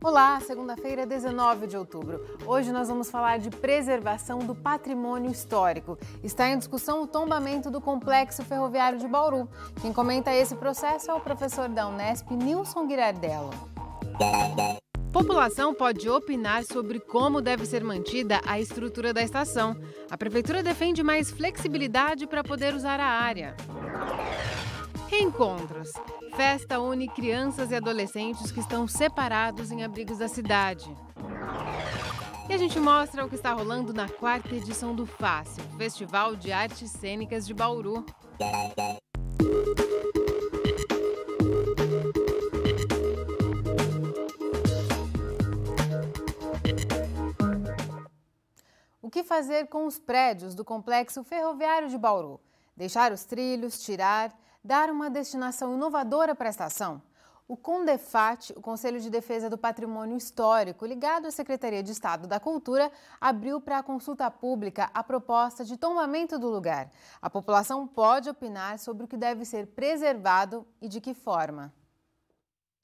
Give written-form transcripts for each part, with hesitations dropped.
Olá, segunda-feira, 19 de outubro. Hoje nós vamos falar de preservação do patrimônio histórico. Está em discussão o tombamento do Complexo Ferroviário de Bauru. Quem comenta esse processo é o professor da Unesp, Nilson Girardello. População pode opinar sobre como deve ser mantida a estrutura da estação. A prefeitura defende mais flexibilidade para poder usar a área. Reencontros. Festa une crianças e adolescentes que estão separados em abrigos da cidade. E a gente mostra o que está rolando na 4ª edição do FACE, Festival de Artes Cênicas de Bauru. O que fazer com os prédios do Complexo Ferroviário de Bauru? Deixar os trilhos, tirar, dar uma destinação inovadora para a estação? O CONDEFAT, o Conselho de Defesa do Patrimônio Histórico, ligado à Secretaria de Estado da Cultura, abriu para a consulta pública a proposta de tombamento do lugar. A população pode opinar sobre o que deve ser preservado e de que forma.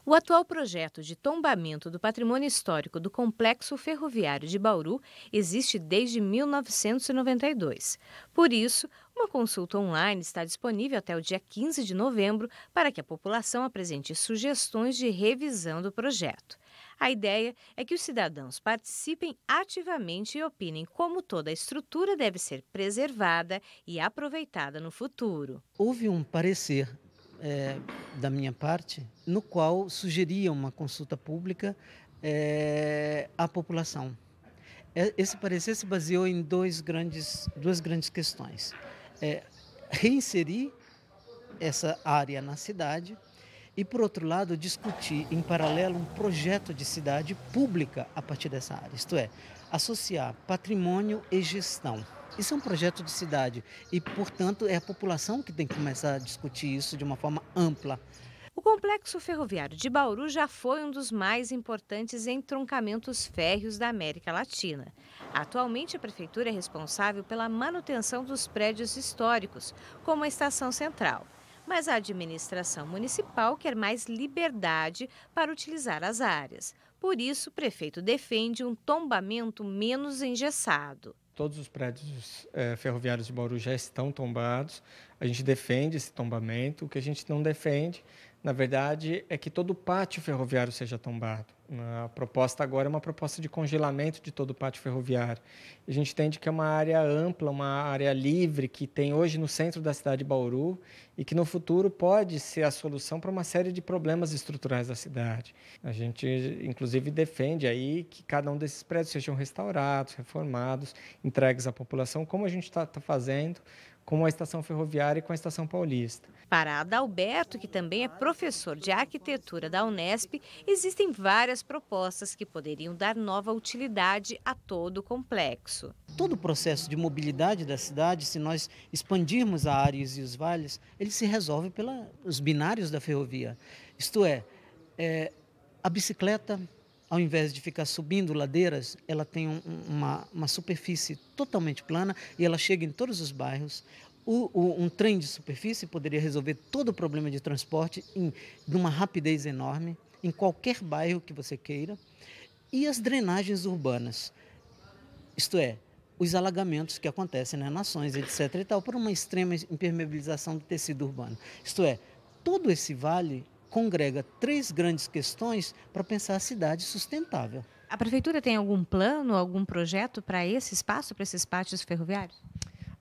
O atual projeto de tombamento do patrimônio histórico do Complexo Ferroviário de Bauru existe desde 1992. Por isso, uma consulta online está disponível até o dia 15 de novembro para que a população apresente sugestões de revisão do projeto. A ideia é que os cidadãos participem ativamente e opinem como toda a estrutura deve ser preservada e aproveitada no futuro. Houve um parecer da minha parte, no qual sugeria uma consulta pública à população. Esse parecer se baseou em duas grandes questões. Reinserir essa área na cidade e, por outro lado, discutir em paralelo um projeto de cidade pública a partir dessa área, isto é, associar patrimônio e gestão. Isso é um projeto de cidade e, portanto, é a população que tem que começar a discutir isso de uma forma ampla. O Complexo Ferroviário de Bauru já foi um dos mais importantes entroncamentos férreos da América Latina. Atualmente, a Prefeitura é responsável pela manutenção dos prédios históricos, como a Estação Central. Mas a administração municipal quer mais liberdade para utilizar as áreas. Por isso, o prefeito defende um tombamento menos engessado. Todos os prédios ferroviários de Bauru já estão tombados. A gente defende esse tombamento. O que a gente não defende, na verdade, é que todo o pátio ferroviário seja tombado. A proposta agora é uma proposta de congelamento de todo o pátio ferroviário. A gente entende que é uma área ampla, uma área livre que tem hoje no centro da cidade de Bauru e que no futuro pode ser a solução para uma série de problemas estruturais da cidade. A gente, inclusive, defende aí que cada um desses prédios sejam restaurados, reformados, entregues à população, como a gente está fazendo com a estação ferroviária e com a estação paulista. Para Adalberto, que também é professor de arquitetura da Unesp, existem várias propostas que poderiam dar nova utilidade a todo o complexo. Todo o processo de mobilidade da cidade, se nós expandirmos a áreas e os vales, ele se resolve pelos binários da ferrovia. Isto é, a bicicleta, ao invés de ficar subindo ladeiras, ela tem uma superfície totalmente plana e ela chega em todos os bairros. Um trem de superfície poderia resolver todo o problema de transporte de uma rapidez enorme, em qualquer bairro que você queira. E as drenagens urbanas, isto é, os alagamentos que acontecem nas nações, etc. e tal, por uma extrema impermeabilização do tecido urbano. Isto é, todo esse vale congrega 3 grandes questões para pensar a cidade sustentável. A Prefeitura tem algum plano, algum projeto para esse espaço, para esses pátios ferroviários?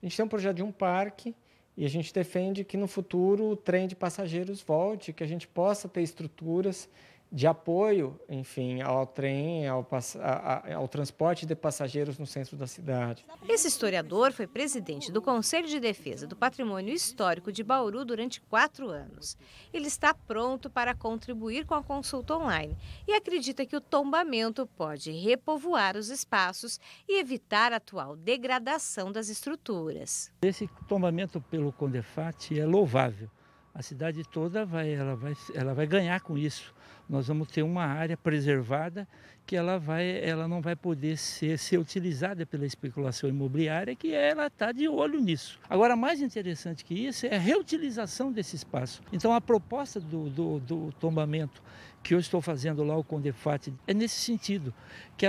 A gente tem um projeto de um parque e a gente defende que no futuro o trem de passageiros volte, que a gente possa ter estruturas de apoio, enfim, ao trem, ao transporte de passageiros no centro da cidade. Esse historiador foi presidente do Conselho de Defesa do Patrimônio Histórico de Bauru durante 4 anos. Ele está pronto para contribuir com a consulta online e acredita que o tombamento pode repovoar os espaços e evitar a atual degradação das estruturas. Esse tombamento pelo CONDEFAT é louvável. A cidade toda vai ganhar com isso. Nós vamos ter uma área preservada que ela não vai poder ser utilizada pela especulação imobiliária, que ela está de olho nisso. Agora, mais interessante que isso é a reutilização desse espaço. Então, a proposta do tombamento, que eu estou fazendo lá, o Condefat, é nesse sentido, que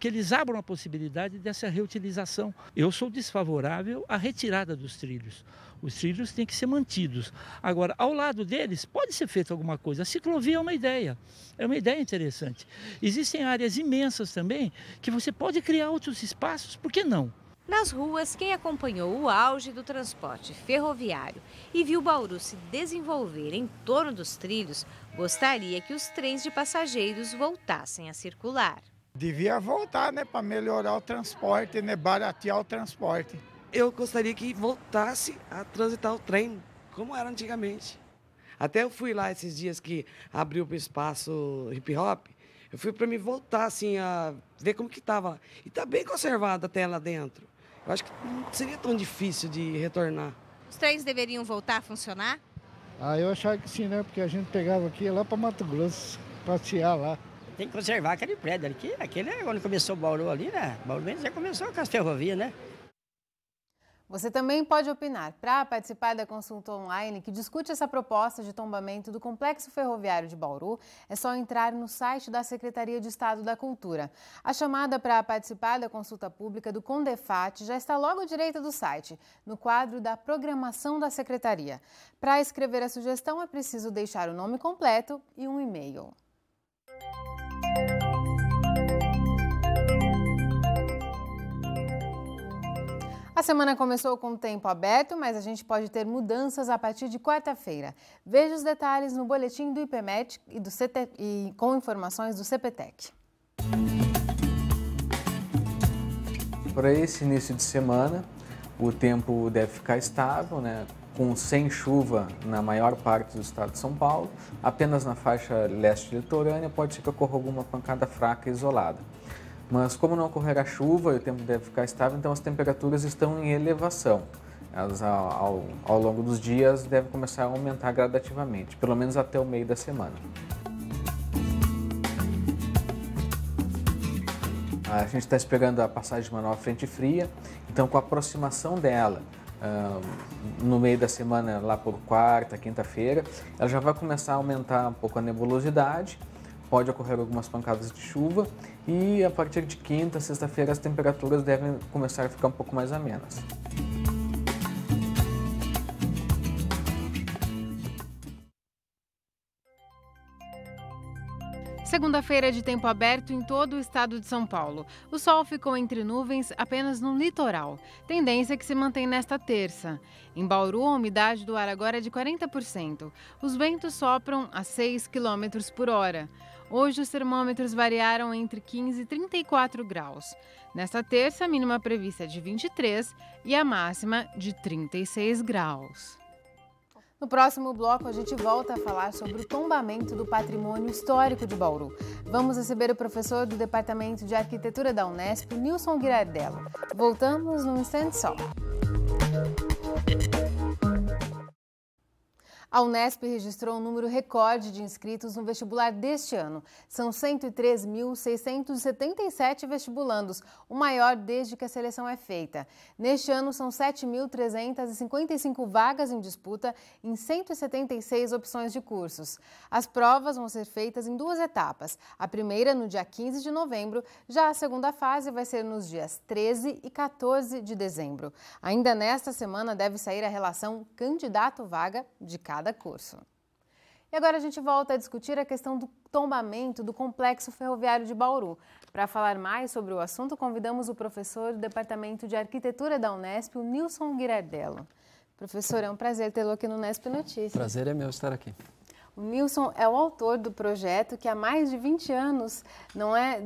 eles abram a possibilidade dessa reutilização. Eu sou desfavorável à retirada dos trilhos. Os trilhos têm que ser mantidos. Agora, ao lado deles, pode ser feita alguma coisa. A ciclovia é uma ideia interessante. Existem áreas imensas também que você pode criar outros espaços, por que não? Nas ruas, quem acompanhou o auge do transporte ferroviário e viu Bauru se desenvolver em torno dos trilhos, gostaria que os trens de passageiros voltassem a circular. Devia voltar, né, para melhorar o transporte, né, baratear o transporte. Eu gostaria que voltasse a transitar o trem, como era antigamente. Até eu fui lá esses dias que abriu o espaço hip hop, eu fui para me voltar assim, a ver como que estava. E está bem conservado até lá dentro. Eu acho que não seria tão difícil de retornar. Os trens deveriam voltar a funcionar? Eu achava que sim, né, porque a gente pegava aqui lá para Mato Grosso, passear lá. Tem que conservar aquele prédio ali, aquele é quando começou o Bauru ali, né? Bauru já começou com as ferrovias, né? Você também pode opinar. Para participar da consulta online que discute essa proposta de tombamento do Complexo Ferroviário de Bauru, é só entrar no site da Secretaria de Estado da Cultura. A chamada para participar da consulta pública do Condefat já está logo à direita do site, no quadro da programação da Secretaria. Para escrever a sugestão é preciso deixar o nome completo e um e-mail. A semana começou com o tempo aberto, mas a gente pode ter mudanças a partir de quarta-feira. Veja os detalhes no boletim do IPMET e com informações do CPTEC. Para esse início de semana, o tempo deve ficar estável, né? Sem chuva na maior parte do estado de São Paulo, apenas na faixa leste litorânea pode ser que ocorra alguma pancada fraca isolada. Mas como não ocorrerá chuva e o tempo deve ficar estável, então as temperaturas estão em elevação. Elas ao longo dos dias devem começar a aumentar gradativamente, pelo menos até o meio da semana. A gente está esperando a passagem de uma nova frente fria, então com a aproximação dela no meio da semana, lá por quarta, quinta-feira, ela já vai começar a aumentar um pouco a nebulosidade. Pode ocorrer algumas pancadas de chuva e a partir de quinta, sexta-feira as temperaturas devem começar a ficar um pouco mais amenas. Segunda-feira de tempo aberto em todo o estado de São Paulo. O sol ficou entre nuvens apenas no litoral, tendência que se mantém nesta terça. Em Bauru, a umidade do ar agora é de 40%. Os ventos sopram a 6 km por hora. Hoje os termômetros variaram entre 15 e 34 graus. Nesta terça, a mínima prevista é de 23 e a máxima de 36 graus. No próximo bloco, a gente volta a falar sobre o tombamento do patrimônio histórico de Bauru. Vamos receber o professor do Departamento de Arquitetura da Unesp, Nilson Girardello. Voltamos num instante só. A Unesp registrou um número recorde de inscritos no vestibular deste ano. São 103.677 vestibulandos, o maior desde que a seleção é feita. Neste ano, são 7.355 vagas em disputa em 176 opções de cursos. As provas vão ser feitas em 2 etapas. A primeira no dia 15 de novembro, já a segunda fase vai ser nos dias 13 e 14 de dezembro. Ainda nesta semana deve sair a relação candidato-vaga de cada curso. E agora a gente volta a discutir a questão do tombamento do Complexo Ferroviário de Bauru. Para falar mais sobre o assunto, convidamos o professor do Departamento de Arquitetura da Unesp, o Nilson Girardello. Professor, é um prazer tê-lo aqui no Unesp Notícias. Prazer é meu estar aqui. O Nilson é o autor do projeto que há mais de 20 anos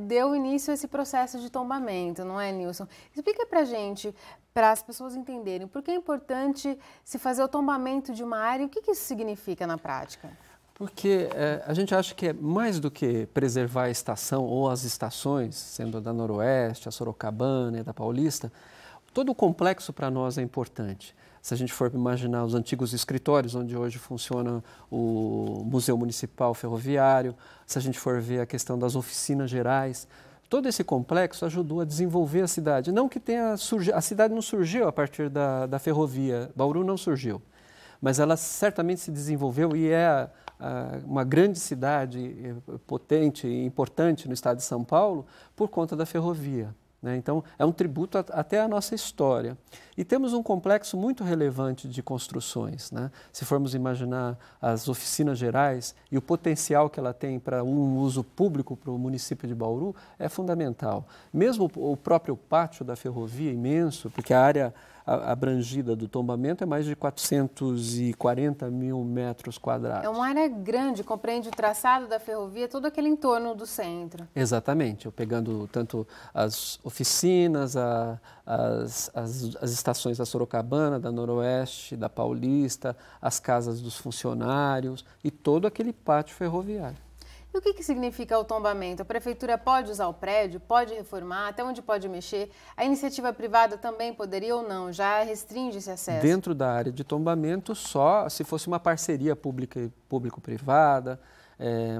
deu início a esse processo de tombamento, não é, Nilson? Explica para a gente, para as pessoas entenderem, por que é importante se fazer o tombamento de uma área e o que isso significa na prática? Porque a gente acha que é mais do que preservar a estação ou as estações, sendo a da Noroeste, a Sorocabana e a da Paulista, todo o complexo para nós é importante. Se a gente for imaginar os antigos escritórios, onde hoje funciona o Museu Municipal Ferroviário, se a gente for ver a questão das oficinas gerais, todo esse complexo ajudou a desenvolver a cidade. Não que tenha surgido, a cidade não surgiu a partir da ferrovia, Bauru não surgiu, mas ela certamente se desenvolveu e é uma grande cidade potente e importante no estado de São Paulo por conta da ferrovia. Né? Então, é um tributo até à nossa história. E temos um complexo muito relevante de construções. Né? Se formos imaginar as oficinas gerais e o potencial que ela tem para um uso público para o município de Bauru, é fundamental. Mesmo o próprio pátio da ferrovia, imenso, porque a área abrangida do tombamento é mais de 440 mil metros quadrados. É uma área grande, compreende o traçado da ferrovia, todo aquele entorno do centro. Exatamente, eu pegando tanto as oficinas, as estações da Sorocabana, da Noroeste, da Paulista, as casas dos funcionários e todo aquele pátio ferroviário. E o que significa o tombamento? A prefeitura pode usar o prédio, pode reformar, até onde pode mexer? A iniciativa privada também poderia ou não? Já restringe esse acesso? Dentro da área de tombamento, só se fosse uma parceria público-privada,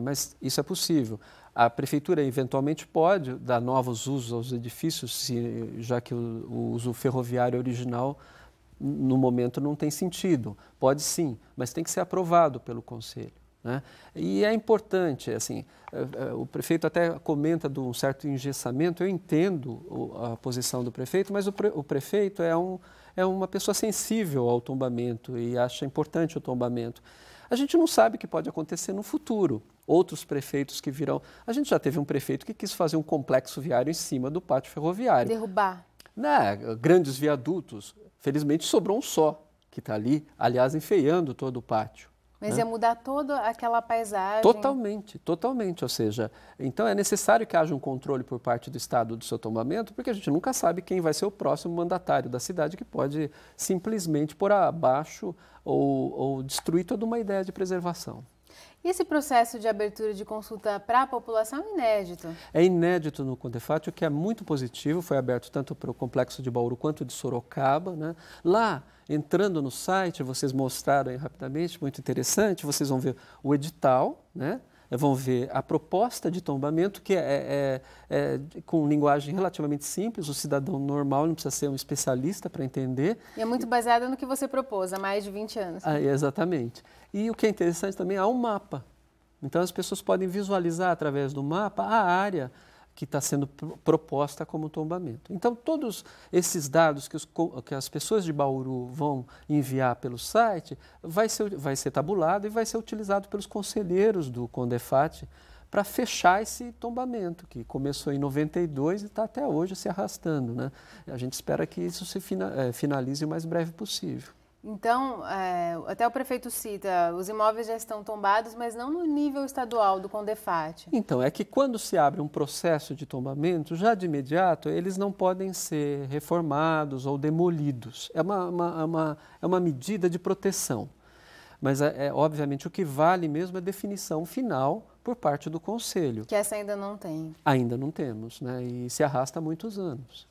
mas isso é possível. A prefeitura eventualmente pode dar novos usos aos edifícios, já que o uso ferroviário original no momento não tem sentido. Pode sim, mas tem que ser aprovado pelo Conselho. Né? E é importante, assim, o prefeito até comenta de um certo engessamento, eu entendo a posição do prefeito, mas o prefeito é uma pessoa sensível ao tombamento e acha importante o tombamento. A gente não sabe o que pode acontecer no futuro. Outros prefeitos que virão... A gente já teve um prefeito que quis fazer um complexo viário em cima do pátio ferroviário. Derrubar. Grandes viadutos. Felizmente sobrou um só, que está ali, aliás, enfeiando todo o pátio. Mas ia mudar toda aquela paisagem. Totalmente, totalmente. Ou seja, então é necessário que haja um controle por parte do Estado do seu tombamento, porque a gente nunca sabe quem vai ser o próximo mandatário da cidade que pode simplesmente pôr abaixo ou destruir toda uma ideia de preservação. E esse processo de abertura de consulta para a população é inédito? É inédito no Condefat, o que é muito positivo, foi aberto tanto para o Complexo de Bauru quanto de Sorocaba. Né? Lá, entrando no site, vocês mostraram aí rapidamente, muito interessante, vocês vão ver o edital, né? Vão ver a proposta de tombamento, que é com linguagem relativamente simples, o cidadão normal não precisa ser um especialista para entender. E é muito baseada no que você propôs há mais de 20 anos. Exatamente. E o que é interessante também, há um mapa. Então as pessoas podem visualizar através do mapa a área que está sendo proposta como tombamento. Então, todos esses dados que as pessoas de Bauru vão enviar pelo site vai ser tabulado e vai ser utilizado pelos conselheiros do Condefat para fechar esse tombamento, que começou em 92 e está até hoje se arrastando. Né? A gente espera que isso se finalize o mais breve possível. Então, até o prefeito cita, os imóveis já estão tombados, mas não no nível estadual do Condefat. Então, é que quando se abre um processo de tombamento, já de imediato, eles não podem ser reformados ou demolidos. É uma medida de proteção. Mas, obviamente, o que vale mesmo é a definição final por parte do Conselho. Que essa ainda não tem. Ainda não temos, né? E se arrasta há muitos anos.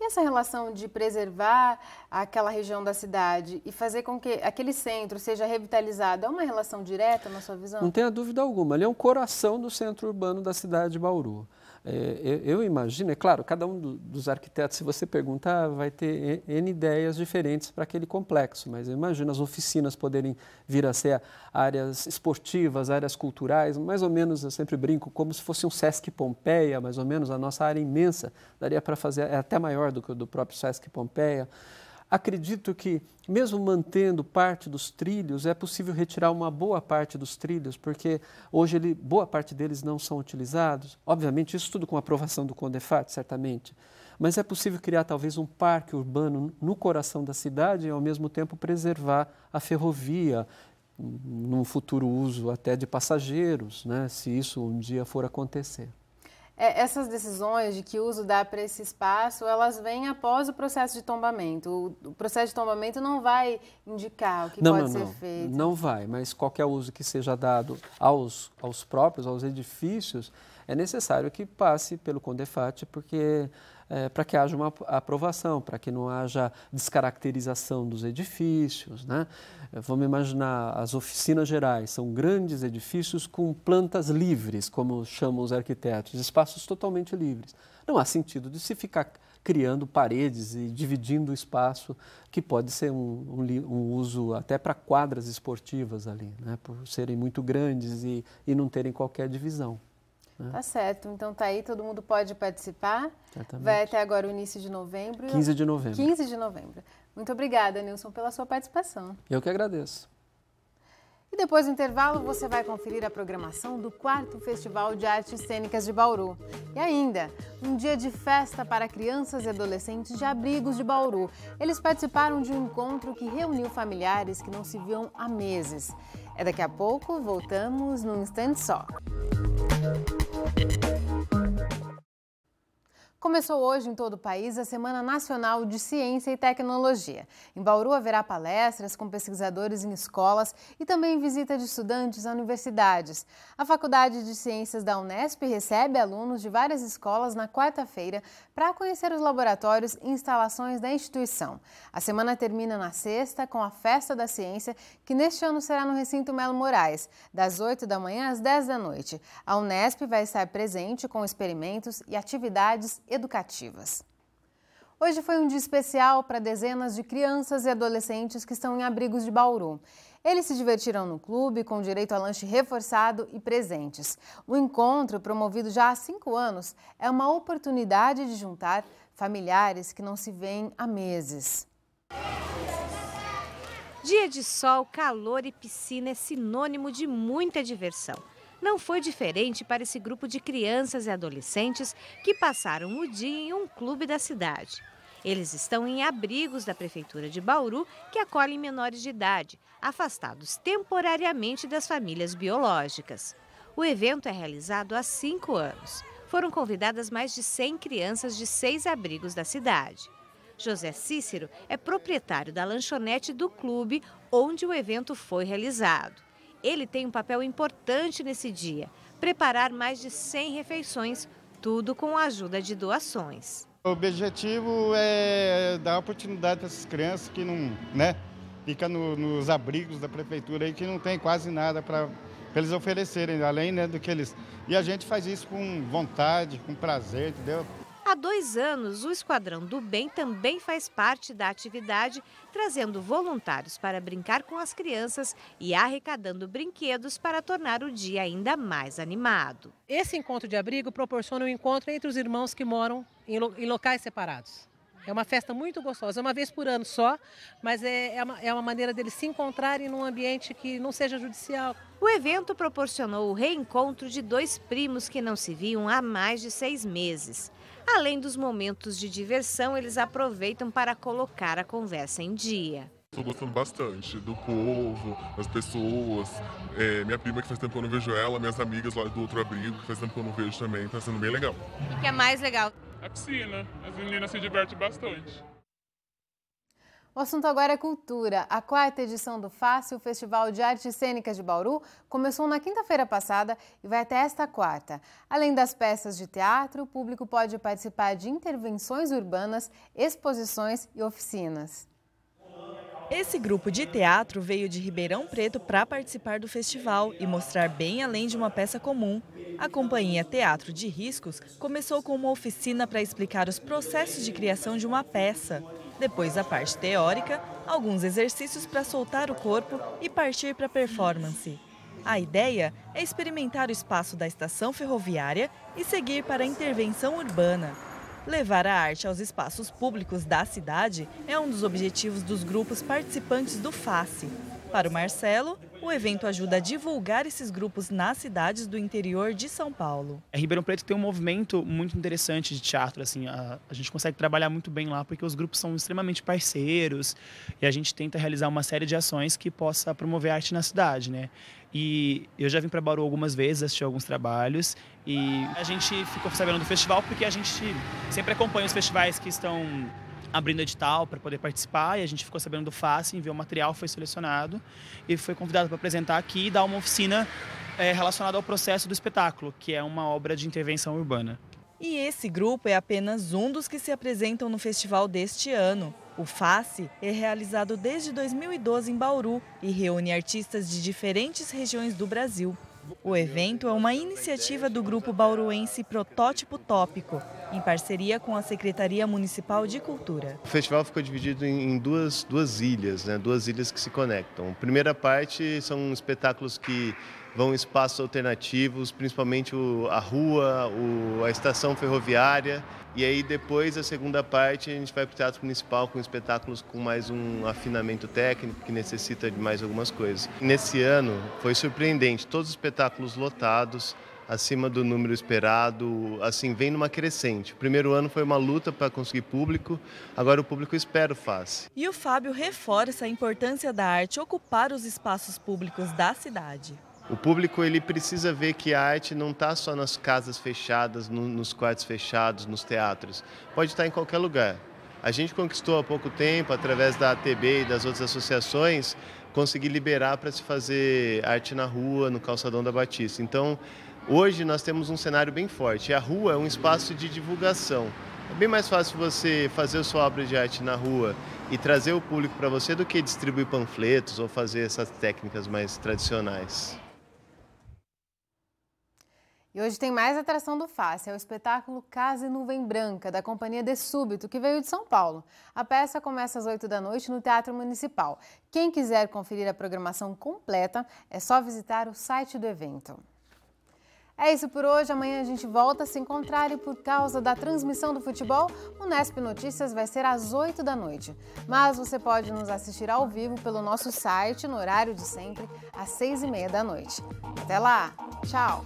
E essa relação de preservar aquela região da cidade e fazer com que aquele centro seja revitalizado, é uma relação direta na sua visão? Não tenha dúvida alguma. Ele é um coração do centro urbano da cidade de Bauru. Eu imagino, é claro, cada um dos arquitetos, se você perguntar, vai ter N ideias diferentes para aquele complexo, mas eu imagino as oficinas poderem vir a ser áreas esportivas, áreas culturais, mais ou menos, eu sempre brinco, como se fosse um Sesc Pompeia, mais ou menos, a nossa área imensa, daria para fazer, é até maior do que o do próprio Sesc Pompeia. Acredito que, mesmo mantendo parte dos trilhos, é possível retirar uma boa parte dos trilhos, porque hoje boa parte deles não são utilizados. Obviamente, isso tudo com aprovação do Condefat, certamente. Mas é possível criar talvez um parque urbano no coração da cidade e, ao mesmo tempo, preservar a ferrovia, num futuro uso até de passageiros, né, se isso um dia for acontecer. Essas decisões de que uso dá para esse espaço, elas vêm após o processo de tombamento. O processo de tombamento não vai indicar o que pode ser feito. Não vai, mas qualquer uso que seja dado aos próprios, aos edifícios, é necessário que passe pelo CONDEFAT, porque para que haja uma aprovação, para que não haja descaracterização dos edifícios, né? Vamos imaginar as oficinas gerais, são grandes edifícios com plantas livres, como chamam os arquitetos, espaços totalmente livres. Não há sentido de se ficar criando paredes e dividindo o espaço, que pode ser um uso até para quadras esportivas ali, né? Por serem muito grandes e não terem qualquer divisão. Tá certo, então tá aí, todo mundo pode participar. Certamente. Vai até agora o início de novembro. 15 de novembro. 15 de novembro. Muito obrigada, Nilson, pela sua participação. Eu que agradeço. E depois do intervalo, você vai conferir a programação do 4º Festival de Artes Cênicas de Bauru. E ainda, um dia de festa para crianças e adolescentes de Abrigos de Bauru. Eles participaram de um encontro que reuniu familiares que não se viam há meses. É daqui a pouco, voltamos num instante só. Começou hoje em todo o país a Semana Nacional de Ciência e Tecnologia. Em Bauru haverá palestras com pesquisadores em escolas e também visita de estudantes a universidades. A Faculdade de Ciências da Unesp recebe alunos de várias escolas na quarta-feira para conhecer os laboratórios e instalações da instituição. A semana termina na sexta com a Festa da Ciência, que neste ano será no Recinto Melo Moraes, das 8 da manhã às 10 da noite. A Unesp vai estar presente com experimentos e atividades educativas. Hoje foi um dia especial para dezenas de crianças e adolescentes que estão em Abrigos de Bauru. Eles se divertiram no clube com direito a lanche reforçado e presentes. O encontro, promovido já há 5 anos, é uma oportunidade de juntar familiares que não se veem há meses. Dia de sol, calor e piscina é sinônimo de muita diversão. Não foi diferente para esse grupo de crianças e adolescentes que passaram o dia em um clube da cidade. Eles estão em abrigos da Prefeitura de Bauru, que acolhem menores de idade, afastados temporariamente das famílias biológicas. O evento é realizado há 5 anos. Foram convidadas mais de 100 crianças de 6 abrigos da cidade. José Cícero é proprietário da lanchonete do clube onde o evento foi realizado. Ele tem um papel importante nesse dia, preparar mais de 100 refeições, tudo com a ajuda de doações. O objetivo é dar oportunidade para essas crianças que não, ficam nos abrigos da prefeitura aí, que não tem quase nada para eles oferecerem, além do que eles... E a gente faz isso com vontade, com prazer, entendeu? Há 2 anos, o Esquadrão do Bem também faz parte da atividade, trazendo voluntários para brincar com as crianças e arrecadando brinquedos para tornar o dia ainda mais animado. Esse encontro de abrigo proporciona um encontro entre os irmãos que moram em locais separados. É uma festa muito gostosa, é uma vez por ano só, mas é uma maneira deles se encontrarem num ambiente que não seja judicial. O evento proporcionou o reencontro de 2 primos que não se viam há mais de 6 meses. Além dos momentos de diversão, eles aproveitam para colocar a conversa em dia. Estou gostando bastante do povo, das pessoas. Minha prima, que faz tempo que eu não vejo ela, minhas amigas lá do outro abrigo, que faz tempo que eu não vejo também, está sendo bem legal. O que é mais legal? A piscina, as meninas se divertem bastante. O assunto agora é cultura. A 4ª edição do FACE, o Festival de Artes Cênicas de Bauru, começou na quinta-feira passada e vai até esta quarta. Além das peças de teatro, o público pode participar de intervenções urbanas, exposições e oficinas. Esse grupo de teatro veio de Ribeirão Preto para participar do festival e mostrar bem além de uma peça comum. A companhia Teatro de Riscos começou com uma oficina para explicar os processos de criação de uma peça. Depois da parte teórica, alguns exercícios para soltar o corpo e partir para a performance. A ideia é experimentar o espaço da estação ferroviária e seguir para a intervenção urbana. Levar a arte aos espaços públicos da cidade é um dos objetivos dos grupos participantes do FACE. Para o Marcelo, o evento ajuda a divulgar esses grupos nas cidades do interior de São Paulo. Ribeirão Preto tem um movimento muito interessante de teatro, assim, a gente consegue trabalhar muito bem lá porque os grupos são extremamente parceiros e a gente tenta realizar uma série de ações que possa promover a arte na cidade, né? E eu já vim para Bauru algumas vezes, assisti alguns trabalhos e a gente ficou sabendo do festival porque a gente sempre acompanha os festivais que estão abrindo edital para poder participar, e a gente ficou sabendo do FACE, enviou material, foi selecionado e foi convidado para apresentar aqui e dar uma oficina relacionada ao processo do espetáculo, que é uma obra de intervenção urbana. E esse grupo é apenas um dos que se apresentam no festival deste ano. O FACE é realizado desde 2012 em Bauru e reúne artistas de diferentes regiões do Brasil. O evento é uma iniciativa do grupo bauruense Protótipo Tópico, em parceria com a Secretaria Municipal de Cultura. O festival ficou dividido em duas ilhas, né? Duas ilhas que se conectam. A primeira parte são espetáculos que vão em espaços alternativos, principalmente a rua, a estação ferroviária. E aí depois, a segunda parte, a gente vai para o Teatro Municipal com espetáculos com mais um afinamento técnico, que necessita de mais algumas coisas. Nesse ano foi surpreendente, todos os espetáculos lotados, acima do número esperado, assim, vem numa crescente. O primeiro ano foi uma luta para conseguir público, agora o público espera o FACE. E o Fábio reforça a importância da arte ocupar os espaços públicos da cidade. O público ele precisa ver que a arte não está só nas casas fechadas, nos quartos fechados, nos teatros. Pode estar em qualquer lugar. A gente conquistou há pouco tempo, através da ATB e das outras associações, conseguir liberar para se fazer arte na rua, no calçadão da Batista. Então, hoje nós temos um cenário bem forte. A rua é um espaço de divulgação. É bem mais fácil você fazer a sua obra de arte na rua e trazer o público para você do que distribuir panfletos ou fazer essas técnicas mais tradicionais. E hoje tem mais atração do FACE, é o espetáculo Casa e Nuvem Branca, da companhia De Súbito, que veio de São Paulo. A peça começa às 8 da noite no Teatro Municipal. Quem quiser conferir a programação completa, é só visitar o site do evento. É isso por hoje, amanhã a gente volta a se encontrar e por causa da transmissão do futebol, o Nesp Notícias vai ser às 8 da noite. Mas você pode nos assistir ao vivo pelo nosso site, no horário de sempre, às 6h30 da noite. Até lá, tchau!